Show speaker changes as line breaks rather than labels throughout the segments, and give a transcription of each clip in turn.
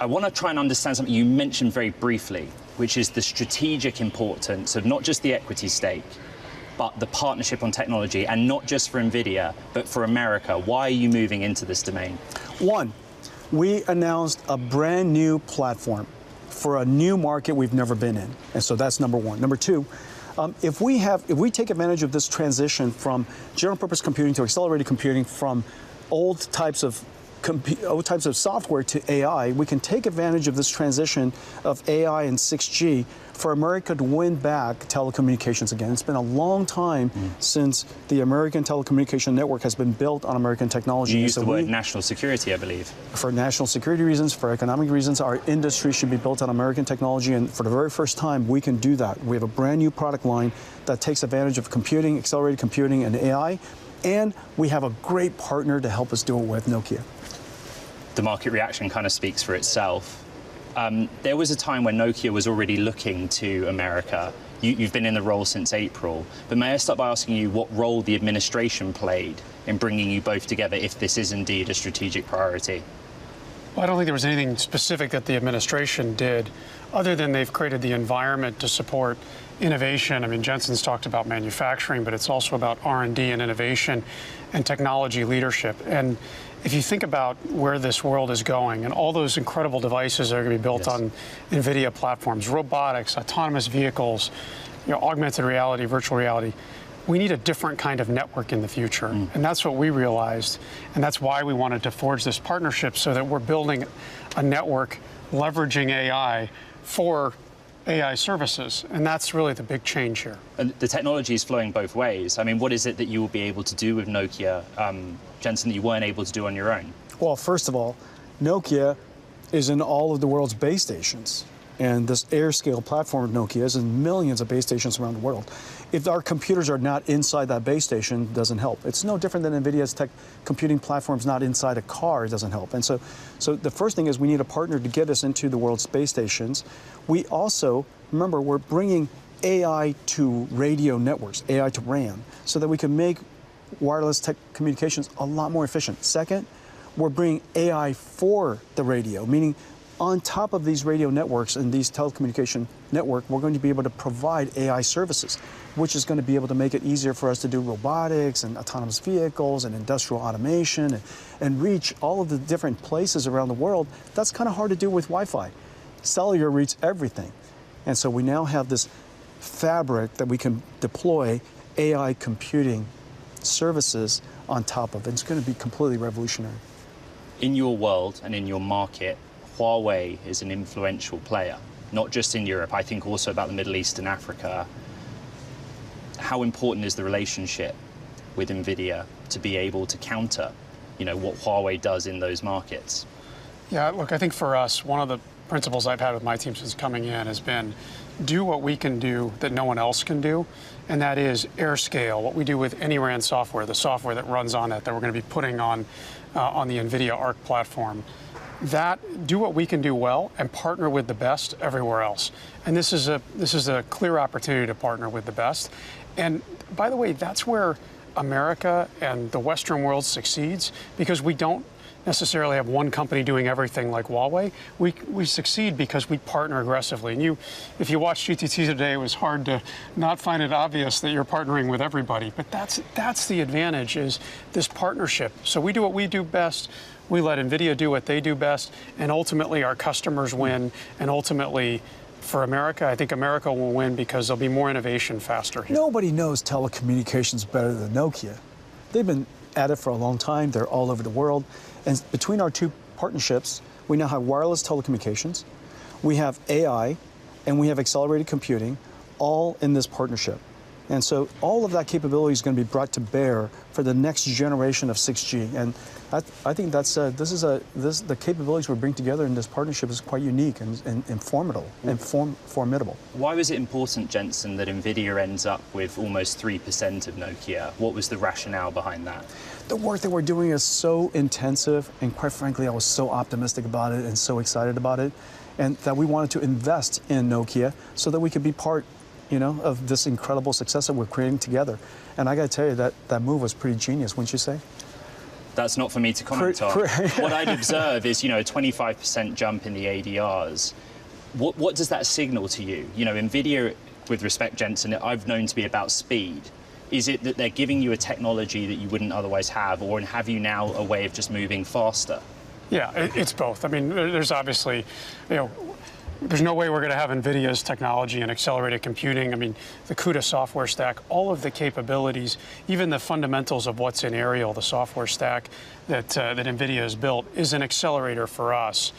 I want to try and understand something you mentioned very briefly, which is the strategic importance of not just the equity stake, but the partnership on technology, and not just for Nvidia, but for America. Why are you moving into this domain?
One, we announced a brand new platform for a new market we've never been in. And so that's number one. Number two, if we take advantage of this transition from general purpose computing to accelerated computing, from old types of software to AI, we can take advantage of this transition of AI and 6G for America to win back telecommunications again. It's been a long time since the American telecommunication network has been built on American technology.
You used the word national security, I believe.
For national security reasons, for economic reasons, our industry should be built on American technology, and for the very first time, we can do that. We have a brand new product line that takes advantage of computing, accelerated computing, and AI, and we have a great partner to help us do it with, Nokia.
The market reaction kind of speaks for itself. There was a time when Nokia was already looking to America. You've been in the role since April, but may I start by asking you what role the administration played in bringing you both together, if this is indeed a strategic priority?
Well, I don't think there was anything specific that the administration did, other than they've created the environment to support innovation. I mean, Jensen's talked about manufacturing, but it's also about R&D and innovation and technology leadership. And if you think about where this world is going and all those incredible devices that are going to be built on Nvidia platforms, robotics, autonomous vehicles, augmented reality, virtual reality, we need a different kind of network in the future. And that's what we realized. And that's why we wanted to forge this partnership, so that we're building a network leveraging AI for AI services. And that's really the big change here.
And the technology is flowing both ways. I mean, what is it that you will be able to do with Nokia, Jensen, that you weren't able to do on your own?
Well, first of all, Nokia is in all of the world's base stations. And this AirScale platform of Nokia is in millions of base stations around the world. If our computers are not inside that base station, it doesn't help. It's no different than NVIDIA's tech computing platforms not inside a car, it doesn't help. And so the first thing is we need a partner to get us into the world's space stations. We also, remember, we're bringing AI to radio networks, AI to RAN, so that we can make wireless tech communications a lot more efficient. Second, we're bringing AI for the radio, meaning on top of these radio networks and these telecommunication network, we're going to be able to provide AI services, which is going to be able to make it easier for us to do robotics and autonomous vehicles and industrial automation and reach all of the different places around the world. That's kind of hard to do with Wi-Fi. Cellular reaches everything. And so we now have this fabric that we can deploy AI computing services on top of. It's going to be completely revolutionary.
In your world and in your market, Huawei is an influential player, not just in Europe, I think also about the Middle East and Africa. How important is the relationship with Nvidia to be able to counter, what Huawei does in those markets?
Yeah, look, I think for us, one of the principles I've had with my team since coming in has been do what we can do that no one else can do, and that is AirScale, what we do with any RAN software, the software that runs on it that we're going to be putting on the Nvidia Arc platform. Do what we can do well and partner with the best everywhere else. And this is a clear opportunity to partner with the best. And by the way, that's where America and the Western world succeeds, because we don't necessarily have one company doing everything like Huawei. We succeed because we partner aggressively. And if you watched GTT today, it was hard to not find it obvious that you're partnering with everybody. But that's the advantage, is this partnership. So we do what we do best. We let NVIDIA do what they do best, and ultimately our customers win, and ultimately for America, I think America will win because there'll be more innovation faster here.
Nobody knows telecommunications better than Nokia. They've been at it for a long time. They're all over the world. And between our two partnerships, we now have wireless telecommunications, we have AI, and we have accelerated computing, all in this partnership. And so all of that capability is going to be brought to bear for the next generation of 6G. And I think that's the capabilities we bring together in this partnership is quite unique and formidable.
Why was it important, Jensen, that Nvidia ends up with almost 3% of Nokia? What was the rationale behind that?
The work that we're doing is so intensive, and quite frankly, I was so optimistic about it and so excited about it, and that we wanted to invest in Nokia so that we could be part of this incredible success that we're creating together. And I got to tell you, that move was pretty genius, wouldn't you say?
That's not for me to comment on. What I'd observe is, a 25% jump in the ADRs. What does that signal to you? Nvidia, with respect, Jensen, I've known to be about speed. Is it that they're giving you a technology that you wouldn't otherwise have, or have you now a way of just moving faster?
Yeah, it's both. I mean, there's obviously, there's no way we're going to have NVIDIA's technology and accelerated computing. I mean, the CUDA software stack, all of the capabilities, even the fundamentals of what's in Ariel, the software stack that NVIDIA has built, is an accelerator for us.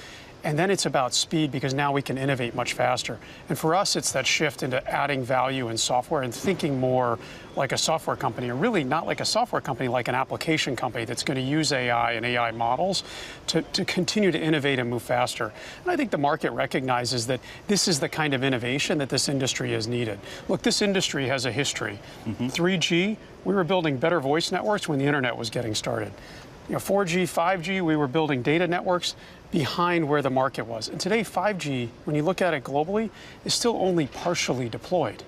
And then it's about speed, because now we can innovate much faster. And for us, it's that shift into adding value in software and thinking more like a software company, or really not like a software company, like an application company that's going to use AI and AI models to continue to innovate and move faster. And I think the market recognizes that this is the kind of innovation that this industry has needed. Look, this industry has a history. 3G, we were building better voice networks when the internet was getting started. 4G, 5G, we were building data networks behind where the market was. And today, 5G, when you look at it globally, is still only partially deployed.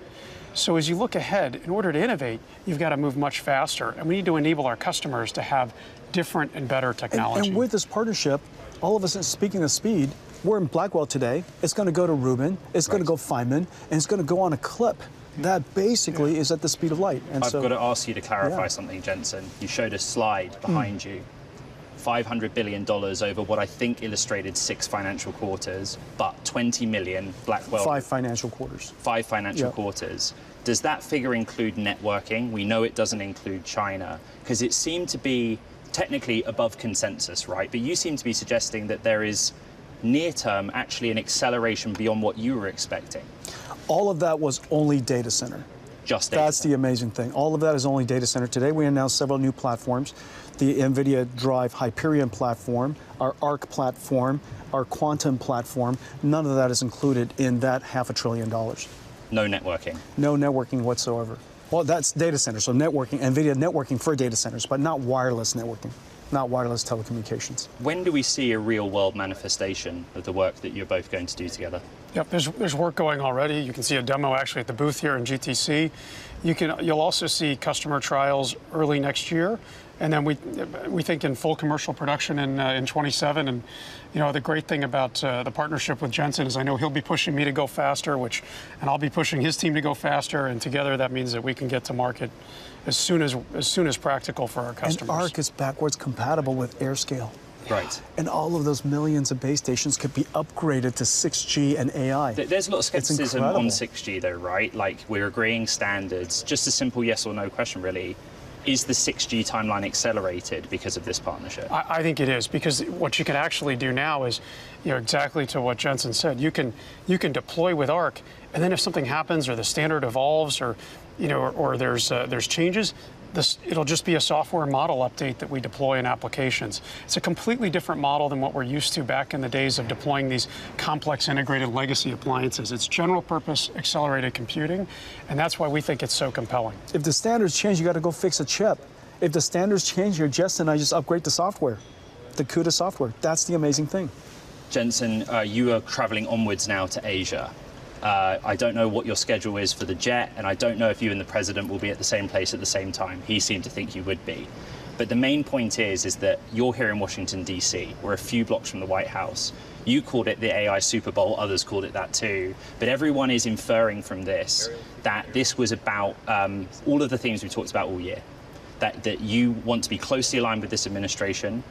So as you look ahead, in order to innovate, you've got to move much faster. And we need to enable our customers to have different and better technology.
And with this partnership, all of us, speaking of speed, we're in Blackwell today. It's going to go to Rubin. It's going to go Feynman. And it's going to go on a clip that basically is at the speed of light. And
I've got to ask you to clarify something, Jensen. You showed a slide behind you. $500 billion over what I think illustrated 6 financial quarters, but 20 million Blackwell.
5 financial quarters.
5 financial quarters. Does that figure include networking? We know it doesn't include China, because it seemed to be technically above consensus, right? But you seem to be suggesting that there is near term actually an acceleration beyond what you were expecting.
All of that was only data center.
Just data
That's
center.
the amazing thing. All of that is only data center. Today we announced several new platforms. The Nvidia Drive Hyperion platform, our Arc platform, our Quantum platform. None of that is included in that $500 billion.
No networking.
No networking whatsoever. Well, that's data center, so networking, Nvidia networking for data centers, but not wireless networking, not wireless telecommunications.
When do we see a real world manifestation of the work that you're both going to do together?
Yep, there's work going already. You can see a demo actually at the booth here in GTC. You'll also see customer trials early next year, and then we think in full commercial production in 27. And the great thing about the partnership with Jensen is I know he'll be pushing me to go faster, and I'll be pushing his team to go faster, and together that means that we can get to market as soon as practical for our customers.
And Arc is backwards compatible with AirScale.
Right.
And all of those millions of base stations could be upgraded to 6G and AI.
There's a lot of skepticism on 6G though, right? Like, we're agreeing standards. Just a simple yes or no question, really. Is the 6G timeline accelerated because of this partnership?
I think it is, because what you can actually do now is, exactly to what Jensen said, you can deploy with Arc, and then if something happens or the standard evolves or there's changes, it'll just be a software model update that we deploy in applications. It's a completely different model than what we're used to back in the days of deploying these complex integrated legacy appliances. It's general purpose accelerated computing, and that's why we think it's so compelling.
If the standards change, you got to go fix a chip. If the standards change, you're and I just upgrade the software, the CUDA software. That's the amazing thing.
Jensen, you are traveling onwards now to Asia. I don't know what your schedule is for the jet, and I don't know if you and the president will be at the same place at the same time. He seemed to think you would be. But the main point is that you're here in Washington, D.C. We're a few blocks from the White House. You called it the AI Super Bowl, others called it that too. But everyone is inferring from this that this was about all of the things we talked about all year. That you want to be closely aligned with this administration,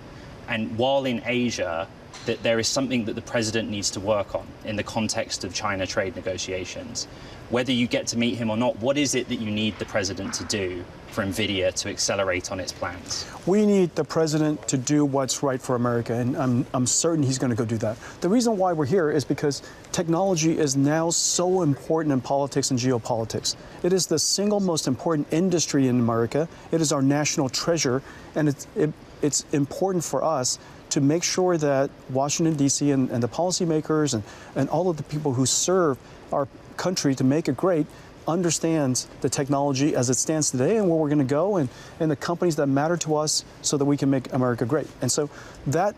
and while in Asia, that there is something that the president needs to work on in the context of China trade negotiations. Whether you get to meet him or not, what is it that you need the president to do for Nvidia to accelerate on its plans?
We need the president to do what's right for America, and I'm certain he's going to go do that. The reason why we're here is because technology is now so important in politics and geopolitics. It is the single most important industry in America. It is our national treasure, and it's important for us to make sure that Washington, D.C. and the policymakers and all of the people who serve our country to make it great understands the technology as it stands today and where we're going to go, and the companies that matter to us so that we can make America great. And so that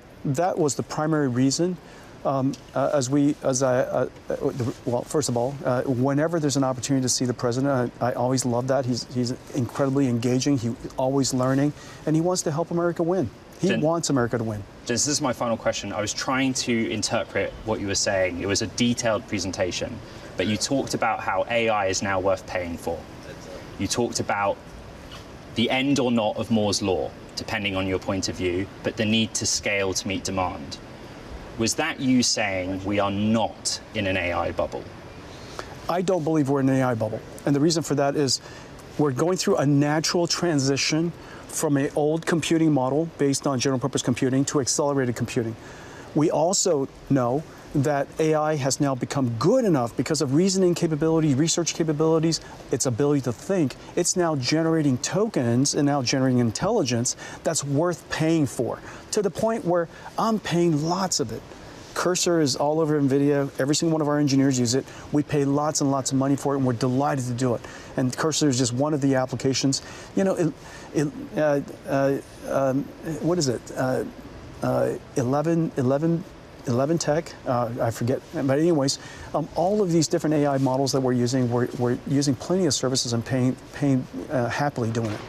was the primary reason. Well, first of all, whenever there's an opportunity to see the president, I always love that. He's incredibly engaging. He's always learning, and he wants to help America win. He wants America to win.
This is my final question. I was trying to interpret what you were saying. It was a detailed presentation, but you talked about how AI is now worth paying for. You talked about the end or not of Moore's law, depending on your point of view, but the need to scale to meet demand. Was that you saying we are not in an AI bubble?
I don't believe we're in an AI bubble. And the reason for that is we're going through a natural transition from an old computing model based on general purpose computing to accelerated computing. We also know that AI has now become good enough because of reasoning capability, research capabilities, its ability to think. It's now generating tokens and now generating intelligence that's worth paying for, to the point where I'm paying lots of it. Cursor is all over Nvidia. Every single one of our engineers use it. We pay lots and lots of money for it, and we're delighted to do it. And Cursor is just one of the applications. You know, what is it? 11 Tech, I forget. But anyways, all of these different AI models that we're using plenty of services and paying happily doing it.